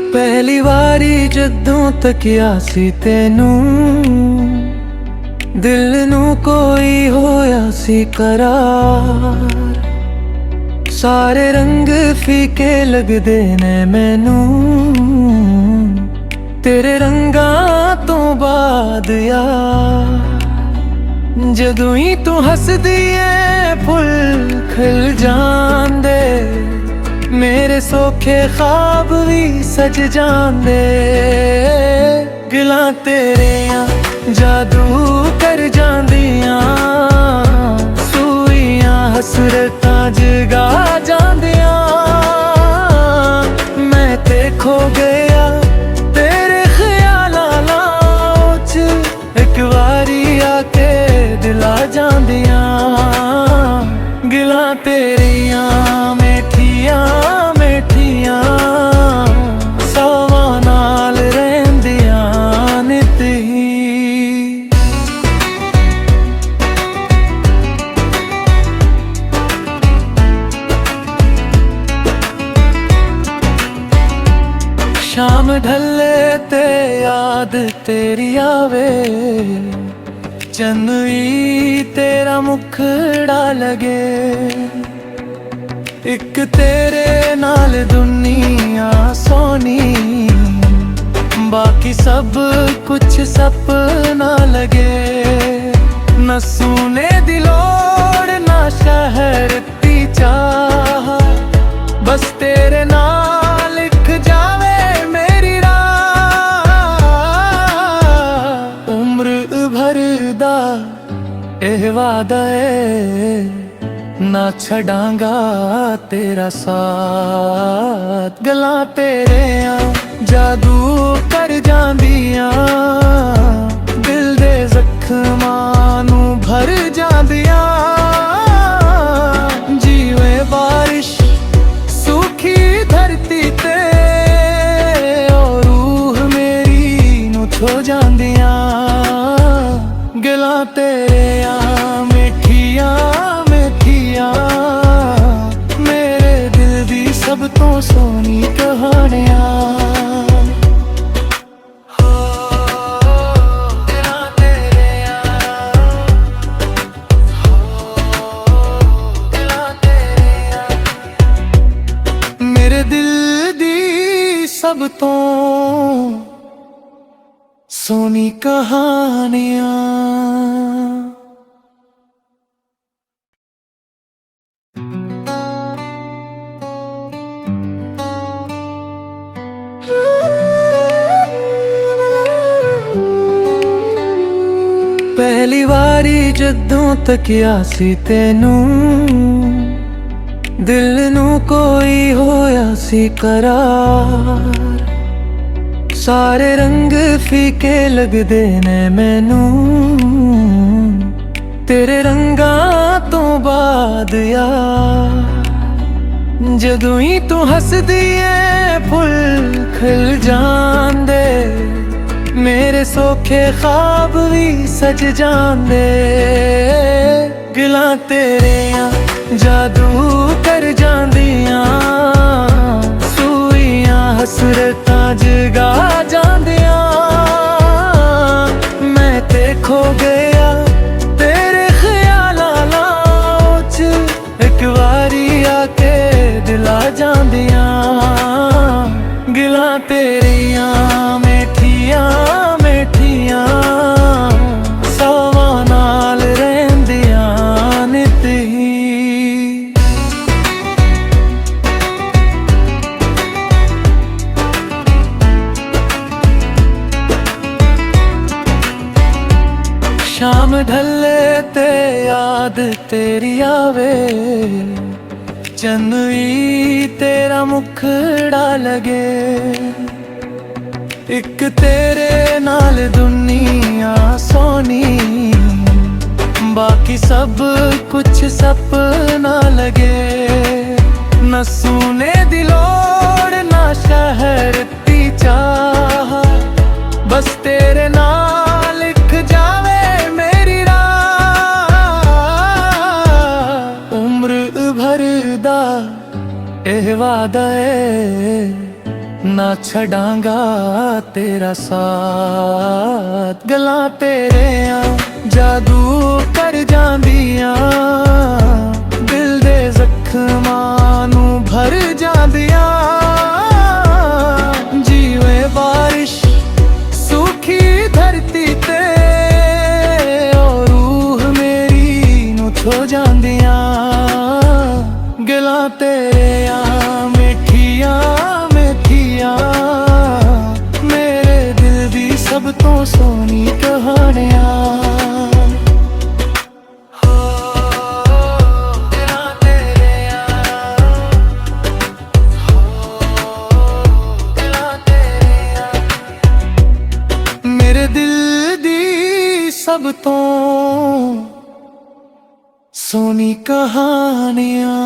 पहली वारी जदों तकिया सी तेनू, दिल नू कोई होया सी करार। सारे रंग फीके लगदे ने मैनू, तेरे रंगा तो बाद यार। जदों ही तू हसदी ऐ फुल खिल जांदे, मेरे सौखे ख्वाब भी सज जांदे। गल्लां तेरियां जादू कर जांदियां, सूइयां हसरतां जगा जांदियां। मैं ते खो गया तेरे ख्यालां च, एक वारी आके दिला जांदियां। गल्लां तेरियां मिठियां मिठियां, सवां नाल रहिंदियां नित ही। शाम ढले ते याद तेरी आवे, चन्नई तेरा मुखड़ा लगे। एक तेरे नाल दुनिया सोनी, बाकी सब कुछ सपना लगे। न सुने दी लोड़ ना शहर दी चाह, बस तेरे नाल लिख जावे मेरी राह। उम्र भर दा एह वादा है, ना छड़ांगा तेरा साथ। गल्लां तेरियां जादू कर जांदियां, दिल दे जख्मां नू भर जांदियां। जीवे बारिश सूखी धरती ते, और रूह मेरी नू छो जांदियां। गल्लां तेरियां मिठियां मिठियां, मेरे दिल दी सब तो सोनी कहानियां। मेरे दिल दी सब तो सोनी कहानियां। पहली वारी जदों तकिया सी तेनू, दिल नू कोई होया सी करार। सारे रंग फीके लगदे ने मैनू, तेरे रंगा तो बाद यार। जदों ही तू हसदी ऐ फुल खिल जांदे, मेरे सौखे ख्वाब भी सज जांदे। गल्लां तेरियां जादू कर जांदियां, सूइयां हसरतां जगा जांदियां। मैं ते खो गया तेरे ख्यालां च, एक वारी आके दिला जांदियां। गल्लां तेरियां मिठियां मिठियां, सवां नाल रहिंदियां नित ही। शाम ढले ते याद तेरी आवे, चन्नई तेरा मुखड़ा लगे। एक तेरे नाल दुनिया सोनी, बाकी सब कुछ सपना लगे। न सुने दी लोड़ ना शहर दी चाह, बस तेरे नाल लिख जावे मेरी राह। उम्र भर दा एह वादा है, ना छड़ांगा तेरा साथ। गल्लां तेरियां जादू कर जांदियां, दिल दे जख्मां नू भर जांदियां। जीवे बारिश सूखी धरती ते, और रूह मेरी नू छो जांदियां। गल्लां तेरियां मिठियां मिठियां, मेरे दिल दी सब तो सोहनी कहानियां। मेरे दिल दी सब तो सोहनी कहानियां।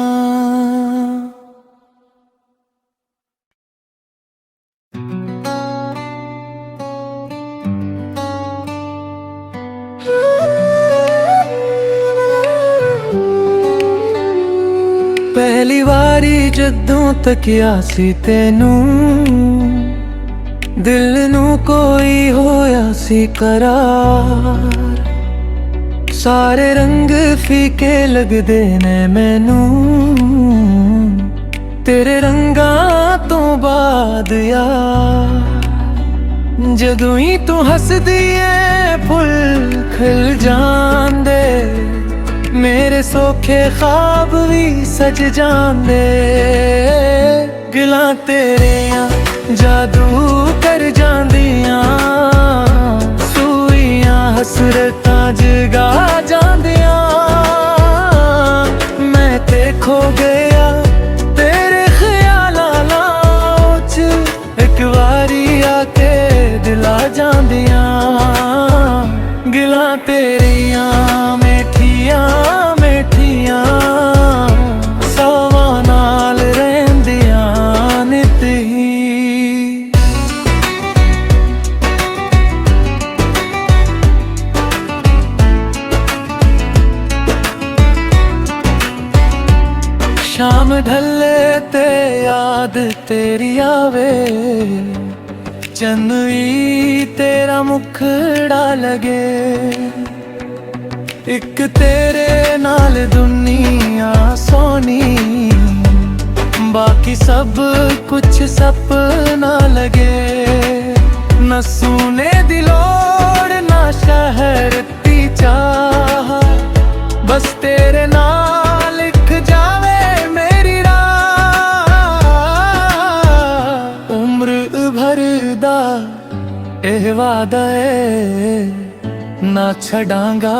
पहली वारी जदों तकिया सी तेनू, दिल नू कोई होया सी करार। सारे रंग फीके लगदे ने मैनू, तेरे रंगां तो बाद यार। जदों ही तू हसदी ऐ फुल खिल जांदे, मेरे सौखे ख्वाब भी सज जांदे। गल्लां तेरियां जादू कर जांदियां, सूइयां हसरतां जगा जांदियां। मैं ते खो गया तेरे ख्यालां च, एक वारी आके दिला जांदियां। गल्लां तेरियां मिठियां मिठियां, सवां नाल रहिंदियां नित ही। शाम ढले ते याद तेरी आवे, चन्नवी तेरा मुखड़ा लगे। एक तेरे नाल दुनिया सोनी, बाकी सब कुछ सपना लगे। न सुने दी लोड़ ना शहर दी चाह, बस तेरे नाल लिख जावे मेरी राह। उम्र भर दा एह वादा है, ना छड़ांगा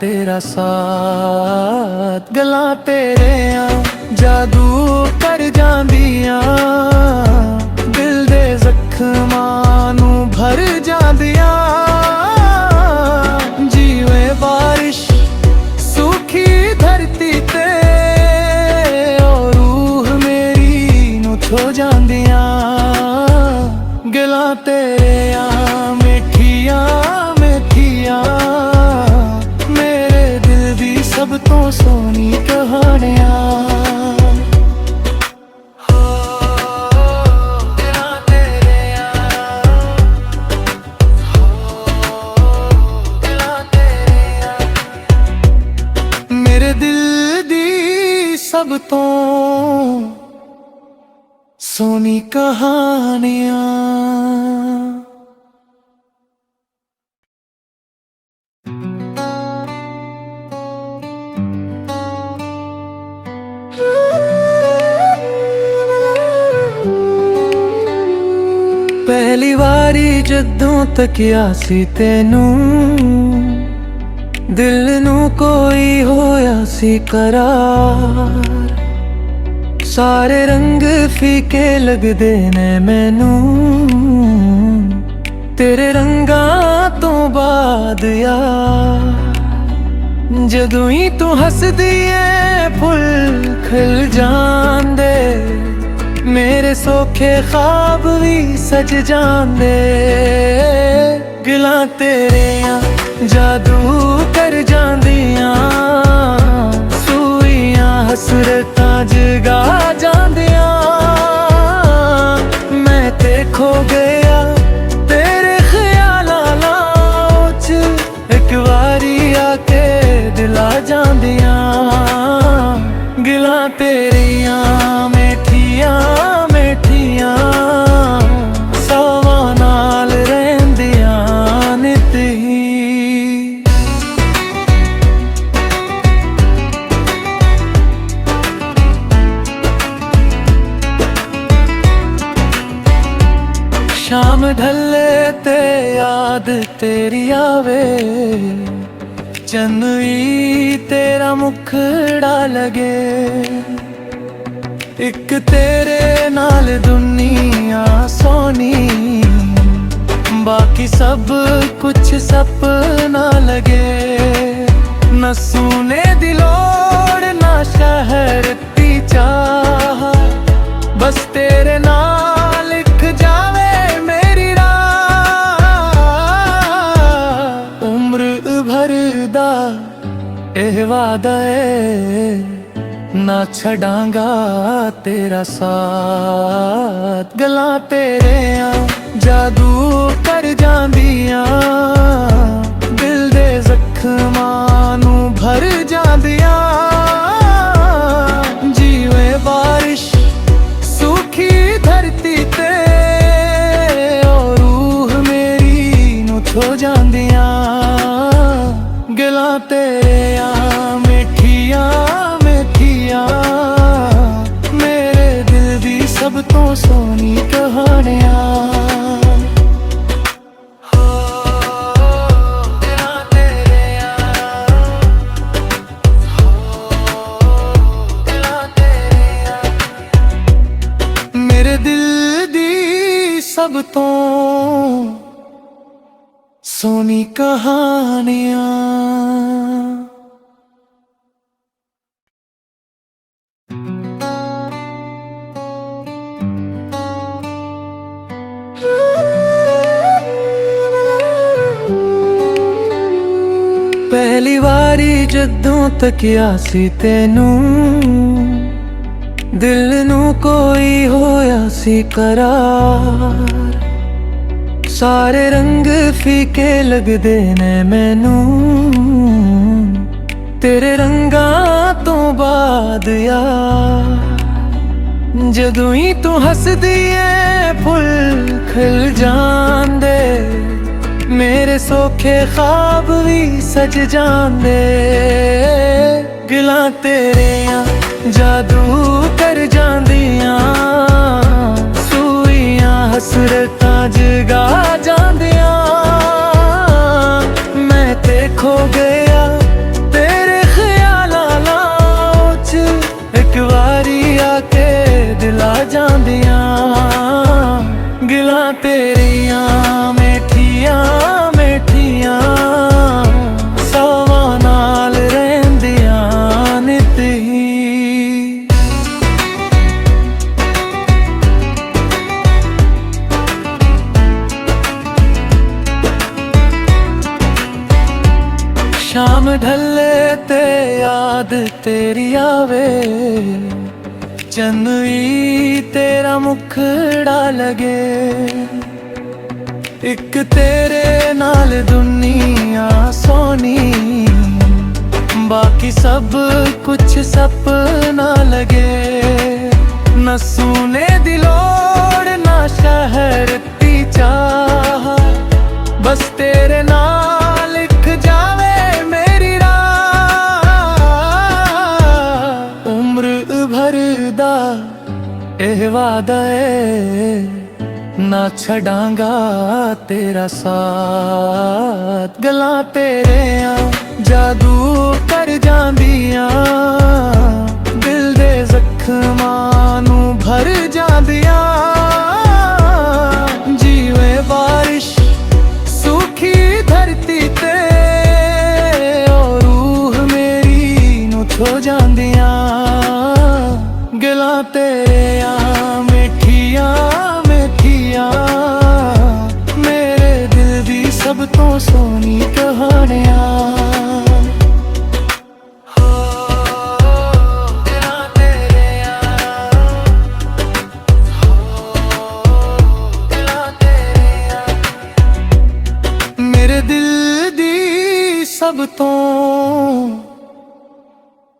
तेरा साथ। गल्लां तेरियां जादू कर जांदियां, दिल दे जख्मां नू भर जांदियां। जीवे बारिश सूखी धरती ते, और रूह मेरी नू छो जांदियां। गल्लां तेरियां मिठियां मिठियां, मेरे दिल दी सब तो सोहनी कहानियां। मेरे दिल दी सब तो सोहनी कहानियां। पहली वारी जदों तकिया सी तेनू, दिल नू कोई होया सी करार। सारे रंग फीके लगदे ने मैनू, तेरे रंगां तो बाद यार। जदों ही तू हसदी ऐ फुल खिल जांदे, मेरे सौखे ख्वाब भी सज जांदे। गल्लां तेरियां जादू कर जांदियां, सूइयां हसरतां जगा जांदियां। मैं तेरी आवे, चन्नई तेरा मुखड़ा लगे। एक तेरे नाल दुनिया सोनी, बाकी सब कुछ सपना लगे। न सुने दी लोड़ ना शहर दी चाह, बस तेरे नाल लिख जावे मेरी राह। उम्र भर दा एह वादा है, ना छड़ांगा तेरा साथ। गल्लां तेरियां जादू कर जांदियां, दिल दे जख्मां नू भर जांदियां। जीवे बारिश सूखी धरती ते, और रूह मेरी नू छो जांदियां। गल्लां तेरियां मिठियां मिठियां, मेरे दिल दी सब तो सोनी कहानियां। मेरे दिल दी सब तो सोनी कहानियां। पहली वारी जदों तकिया सी तेनू, दिल नू कोई होया सी करार। सारे रंग फीके लगदे ने मैनू, तेरे रंगां तो बाद यार। जदों ही तू हसदी ऐ फुल खिल जांदे, मेरे सौखे ख्वाब भी सज जांदे। गल्लां तेरियां जादू कर जांदियां, सूइयां हसरतां जगा जांदियां। मैं ते खो गया तेरे ख्यालां च, एक वारी आके दिला जांदियां। गल्लां तेरियां मिठियां मिठियां, सवां नाल रहिंदियां नित ही। शाम ढले ते याद तेरी आवे, चन्नई तेरा मुखड़ा लगे। एक तेरे नाल दुनिया सोनी, बाकी सब कुछ सपना लगे। न सुने दी लोड़ ना शहर दी चाह, बस तेरे नाल लिख जावे मेरी राह। उम्र भर दा एह वादा है, ना छड़ांगा तेरा साथ। गल्लां तेरियां जादू कर जांदियां, दिल दे जख्मां नू भर जांदियां। जीवे बारिश सूखी धरती ते, और रूह मेरी नू छो जांदियां। गल्लां तेरियां मिठियां मिठियां, मेरे दिल दी सब तो सोनी कहानियां। मेरे दिल दी सब तो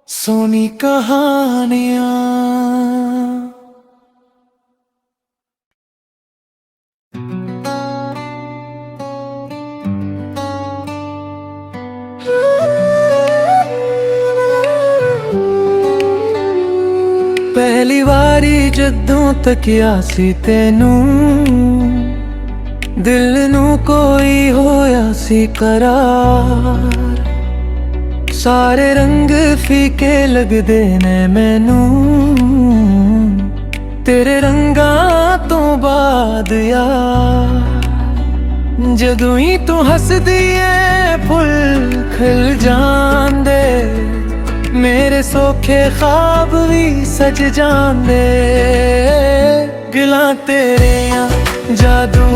सोनी कहानियां। पहली वारी जदों तकिया सी तेनू, दिल नू कोई होया सी करार, सारे रंग फीके लगदे ने मैनू तेरे रंगा तो बाद यार। जदों ही तू हसदी ऐ फुल खिल जांदे, मेरे सौखे ख्वाब भी सज जांदे। गल्लां तेरियां जादू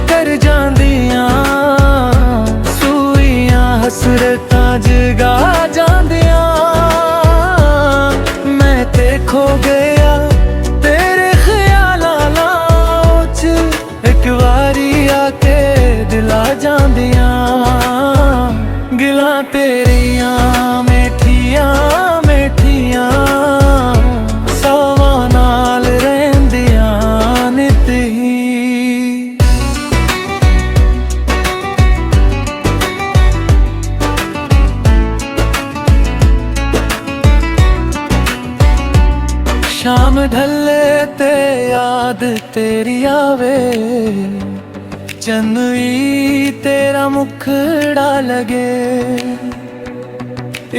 कर जांदियां, सूइयां हसरतां जगा जांदियां। मैं ते खो गया तेरे ख्यालां च, एक वारी आके दिला जांदियां। गल्लां तेरियां मिठियां मिठियां, सवां नाल रहिंदियां नित ही। शाम ढले ते याद तेरी आवे, चन्नी तेरा मुखड़ा लगे।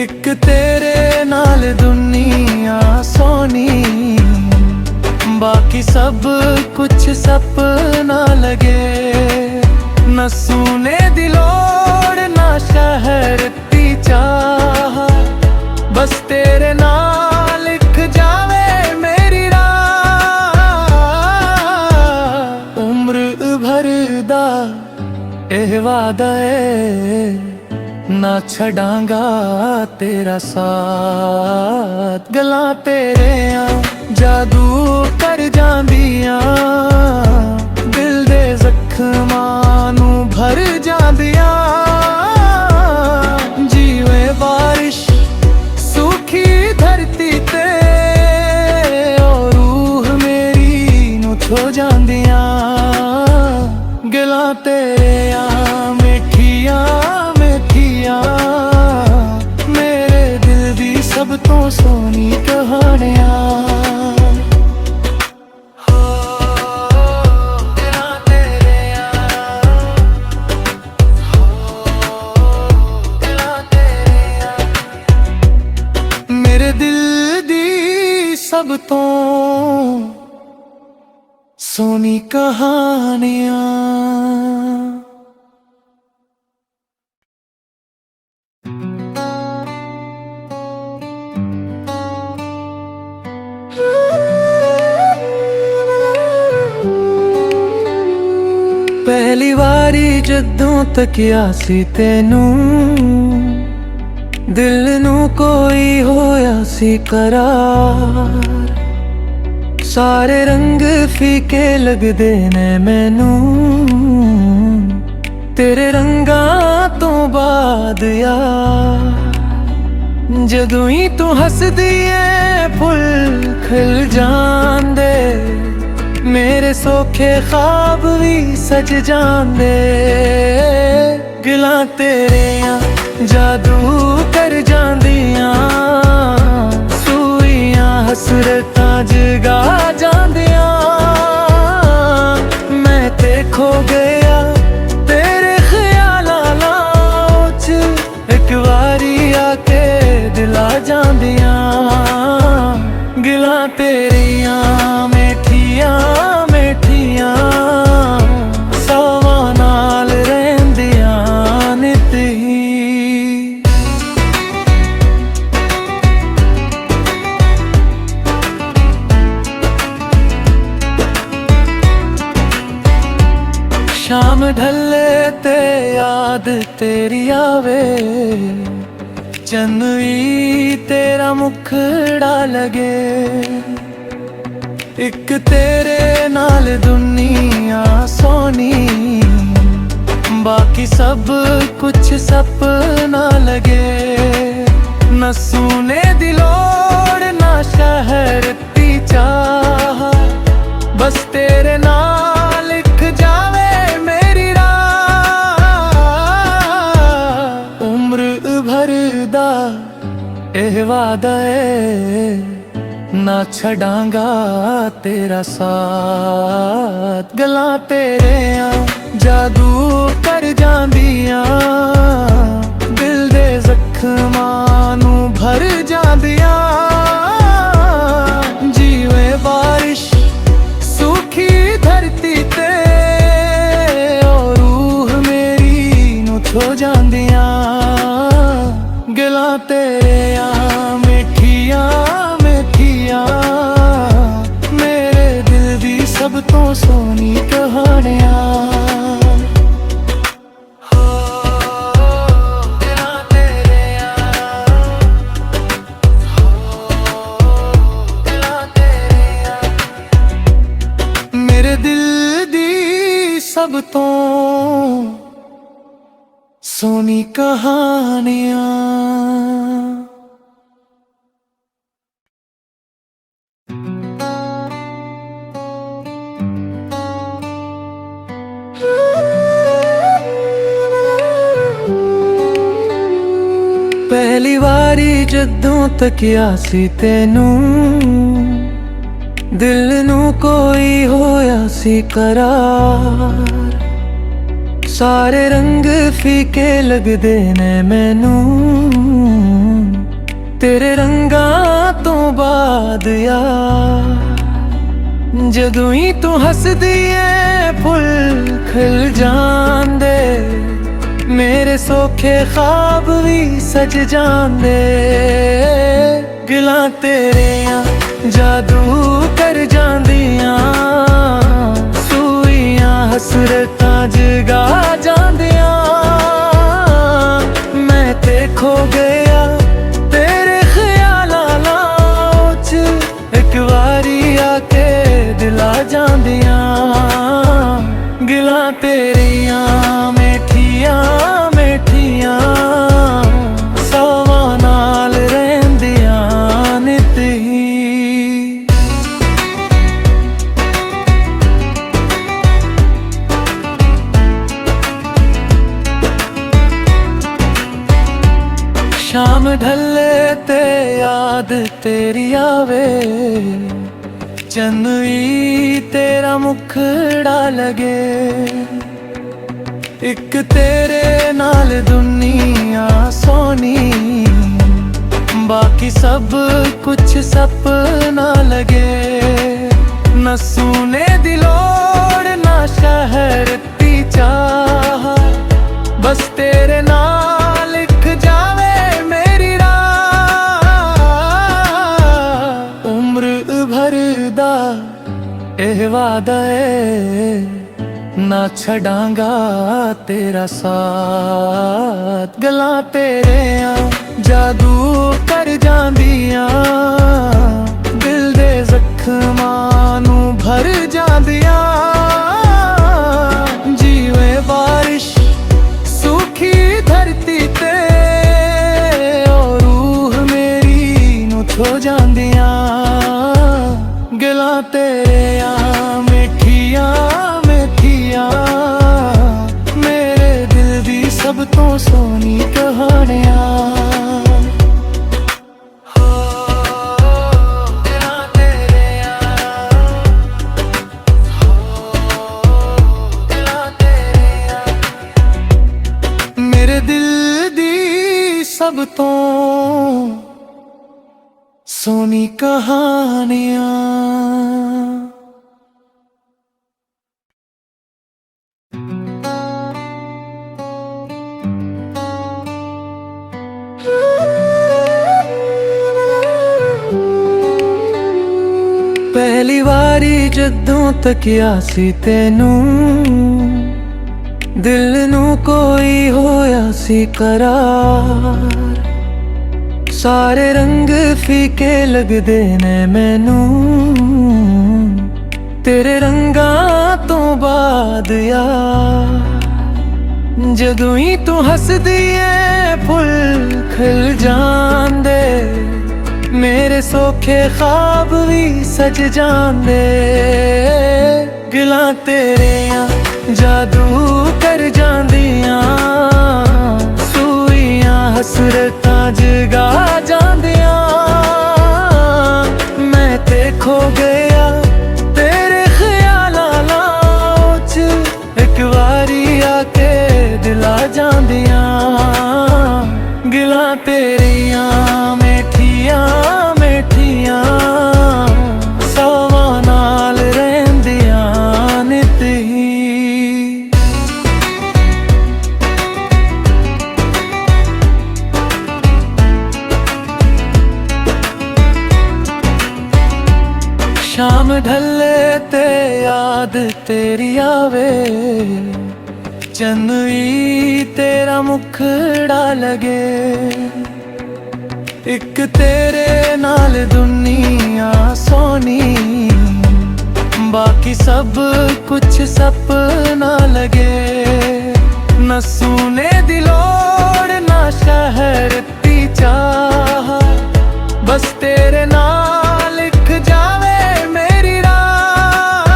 एक तेरे नाल दुनिया सोनी, बाकी सब कुछ सपना लगे। न सुने दी लोड़ ना शहर दी चाह, बस तेरे नाल लिख जावे मेरी राह। उम्र भर दा एह वादा है, ना छड़ांगा तेरा साथ। गल्लां तेरियां जादू कर जांदियां, दिल दे जख्मां नू भर जांदियां। जीवे बारिश सूखी धरती ते, और रूह मेरी नू छो जांदियां। गल्लां तेरियां मिठियां मिठियां, मेरे दिल दी सब तो सोनी कहानियां। मेरे दिल दी सब तो सोनी कहानियां। पहली वारी जदों तकिया सी तेनू, दिल नू कोई होया सी करार। सारे रंग फीके लगदे ने मैनू तेरे रंगा तो बाद यार। जदों ही तू हसदी ऐ फुल खिल जांदे, मेरे सौखे ख्वाब भी सज जांदे। गल्लां तेरियां जादू कर जांदियां, सूइयां हसरतां जगा जांदियां। मैं ते खो गया तेरे ख्यालां च, एक वारी आके दिला जांदियां। गल्लां तेरियां मिठियां मिठियां, सवां नाल रहिंदियां नित ही। शाम ढले ते याद तेरी आवे, चन्नी तेरा मुखड़ा लगे। एक तेरे नाल दुनिया सोनी, बाकी सब कुछ सपना लगे। न सुने दी लोड़ ना शहर दी चाह, बस तेरे नाल लिख जावे मेरी राह। उम्र भर दा एह वादा है, ना छड़ांगा तेरा साथ। गल्लां तेरियां जादू कर जांदियां, दिल दे जख्मां नू भर जांदियां। जीवे बारिश सूखी धरती ते, और रूह मेरी नू छो जांदियां। गल्लां तेरियां मिठियां मिठियां, मेरे दिल दी सब तो सोहनी कहानियां। मेरे दिल दी सब तो सोहनी कहानियां। पहली वारी जदों तकिया सी तेनू, दिल नू कोई होया सी करार। सारे रंग फीके लगदे ने मैनू, तेरे रंगां तो बाद यार। जदों ही तू हसदी ऐ फुल खिल जांदे, मेरे सौखे ख्वाब भी सज जांदे। गल्लां तेरियां जादू कर जांदियां, सूइयां हसरतां जगा जांदियां। मैं ते खो गया तेरे ख्यालां च, एक वारी आके दिला जांदियां। गल्लां तेरियां मिठियां मिठियां, सवां नाल रहिंदियां नित ही। शाम ढले ते याद तेरी आवे, चन्नवी तेरा मुखड़ा लगे। एक तेरे नाल दुनिया सोनी, बाकी सब कुछ सपना लगे। न सुने दी लोड़ ना शहर दी चाह, बस तेरे नाल लिख जावे मेरी राह। उम्र भर दा एह वादा है, ना छड़ांगा तेरा साथ। गल्लां तेरियां जादू कर जांदियां, दिल दे जख्मां नू भर जांदियां। जीवे बारिश सूखी धरती ते, और रूह मेरी नू छो जांदियां। गल्लां तेरियां मिठियां मिठियां, मेरे दिल दी सब तो सोहनी कहानियां। मेरे दिल दी सब तो सोहनी कहानियां। पहली वारी जदों तकिया सी तेनू, दिल नू कोई होया सी करार। सारे रंग फीके लगदे ने मैनू, तेरे रंगां तो बाद यार। जदों ही तू हसदी ऐ फुल खिल जांदे, मेरे सौखे ख्वाब भी सज जांदे। गल्लां तेरियां जादू कर जांदियां, सूइयां हसरतां जगा जांदियां। मैं ते खो गया तेरे ख्यालां च, एक वारी तेरियां मिठियां मिठियां सवां नाल रहिंदियां नित ही। शाम ढले ते याद तेरी आवे, चन्नई तेरा मुखड़ा लगे। एक तेरे नाल दुनिया सोनी, बाकी सब कुछ सपना लगे। न सोने दी लोड़ ना शहर दी चाह, बस तेरे नाल लिख जावे मेरी राह।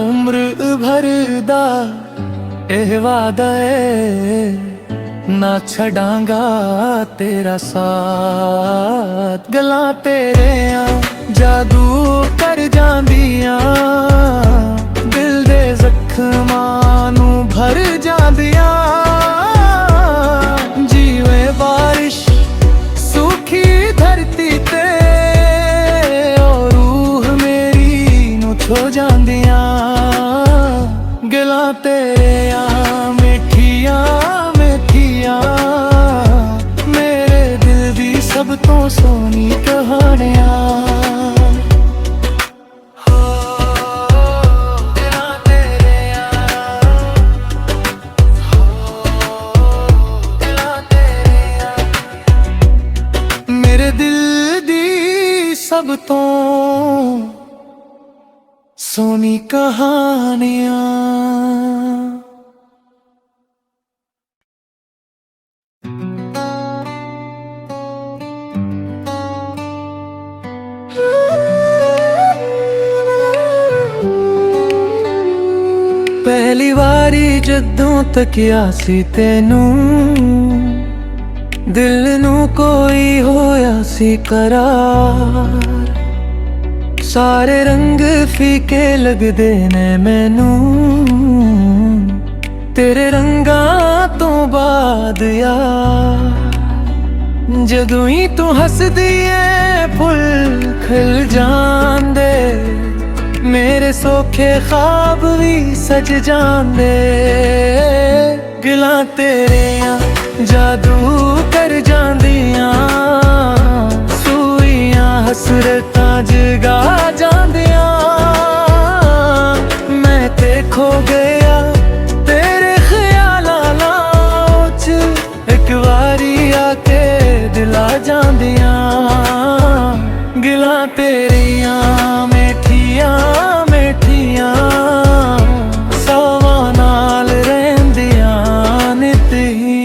उम्र भर दा एह वादा है, ना छड़ांगा तेरा साथ। गल्लां तेरियां जादू कर जांदियां, दिल दे जख्मां नू भर जांदियां। जीवे बारिश सूखी धरती ते, और रूह मेरी नू छो जांदियां। गल्लां तेरियां मिठियां मिठियां, मेरे दिल दी सब तो सोनी कहानियां। मेरे दिल दी सब तो सोनी कहानियां। पहली वारी जदों तकिया सी तेनू, दिल नू कोई होया सी करार। सारे रंग फीके लगदे ने मैनू, तेरे रंगां तो बाद यार। जदों ही तू हसदी ऐ फुल खिल जांदे, मेरे सोखे ख्वाब भी सज जांदे। गल्लां तेरियां जादू कर जांदियां, सूइयां हसरतां जगा जांदियां। मैं ते खो गया तेरे ख्यालां च, एक वारी आके दिला जांदियां। गल्लां तेरियां मिठियां मिठियां सवां नाल रहिंदियां नित ही।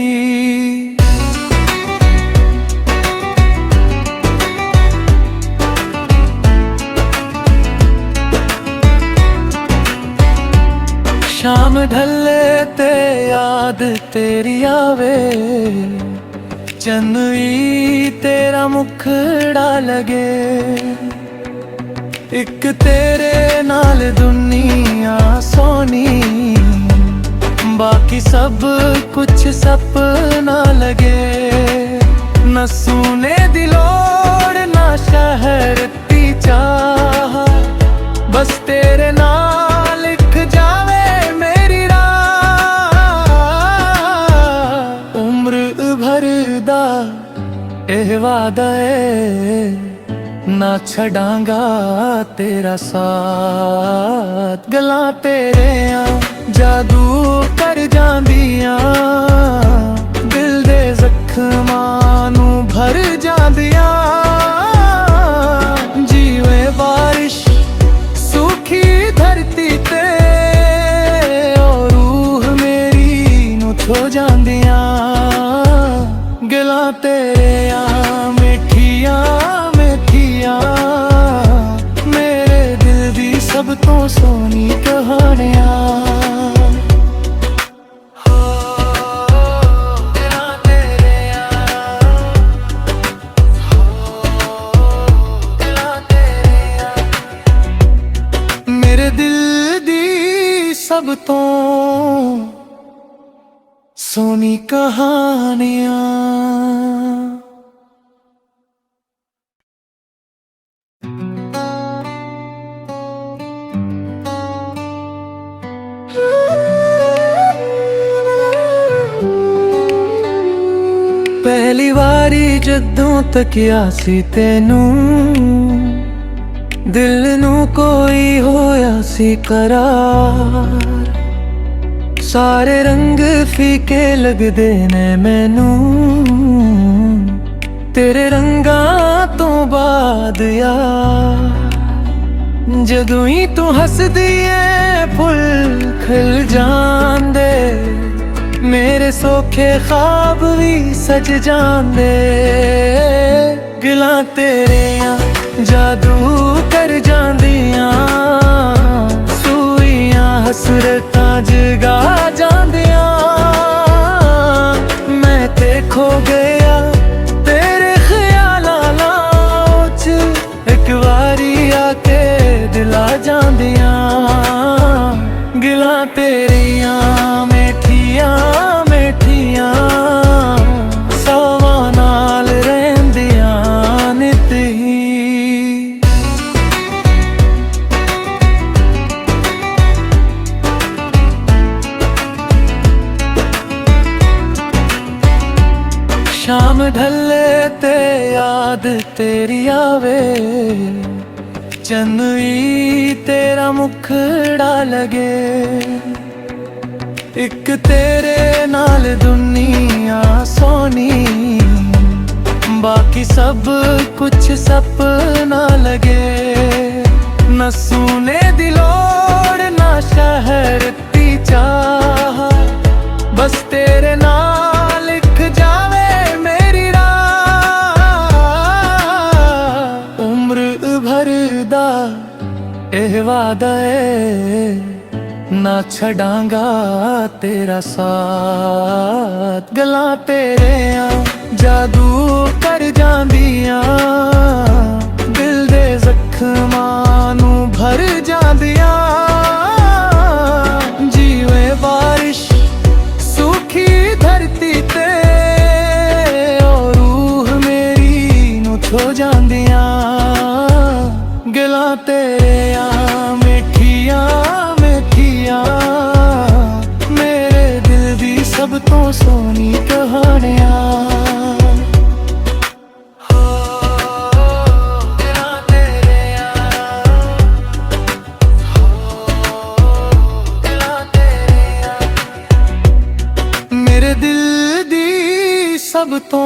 शाम ढले ते याद तेरी आवे, चन्नई तेरा मुखड़ा लगे। एक तेरे नाल दुनिया सोनी, बाकी सब कुछ सपना लगे। न सोने दी लोड़ ना शहर दी चाह, बस तेरे नाल लिख जावे मेरी राह। उम्र भर दा एह वादा है, ना छड़ांगा तेरा साथ। गल्लां तेरियां जादू कर जांदियां, दिल दे जख्मां नू भर जांदियां। जीवे बारिश सूखी धरती ते, और रूह मेरी नू छो जांदियां। गल्लां तेरियां मिठियां मिठियां, मेरे दिल दी सब तो सोनी कहानियां। मेरे दिल दी सब तो सोनी कहानियां। पहली वारी जदों तकिया सी तेनू, दिल नू कोई होया सी करार। सारे रंग फीके लगदे ने मैनू, तेरे रंगां तो बाद यार। जदों ही तू हसदी ऐ फुल खिल जांदे, मेरे सौखे ख्वाब भी सज जांदे। गल्लां तेरियां जादू कर जांदियां, सूइयां हसरतां जगा जांदियां। मैं ते खो गया तेरे ख्यालां च, एक वारी आके दिला जांदियां। गल्लां तेरियां मिठियां मिठियां, सवां नाल रहिंदियां नित ही। शाम ढले ते याद तेरी आवे, चन्नई तेरा मुखड़ा लगे। एक तेरे नाल दुनिया सोनी, बाकी सब कुछ सपना लगे। न सुने दी लोड़ ना शहर दी चाह, बस तेरे नाल लिख जावे मेरी राह। उम्र भर दा एह वादा है, ना छड़ांगा तेरा साथ। गल्लां तेरियां जादू कर जांदियां, दिल दे जख्मां नू भर जांदियां। जीवे बारिश सूखी धरती ते, और रूह मेरी नू छो जांदियां। गल्लां तेरियां मिठियां मिठियां, मेरे दिल दी सब तो सोनी कहानियां। मेरे दिल दी सब तो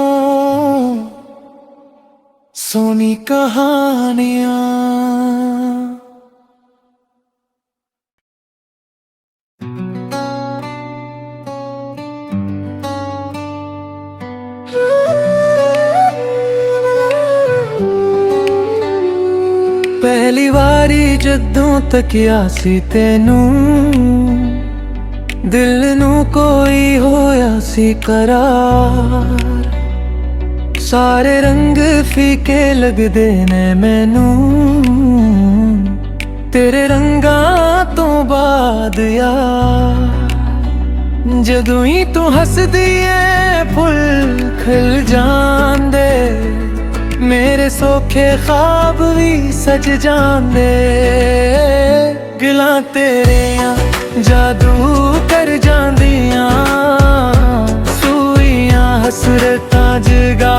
सोनी कहानियां। पहली वारी जदों तकिया सी तेनू, दिल नू कोई होया सी करार। सारे रंग फीके लगदे ने मैनू, तेरे रंगां तो बाद यार। जदों ही तू हसदी ऐ फुल खिल जांदे, मेरे सौखे ख्वाब भी सज जांदे। गल्लां तेरियां जादू कर जांदियां, सूइयां हसरतां जगा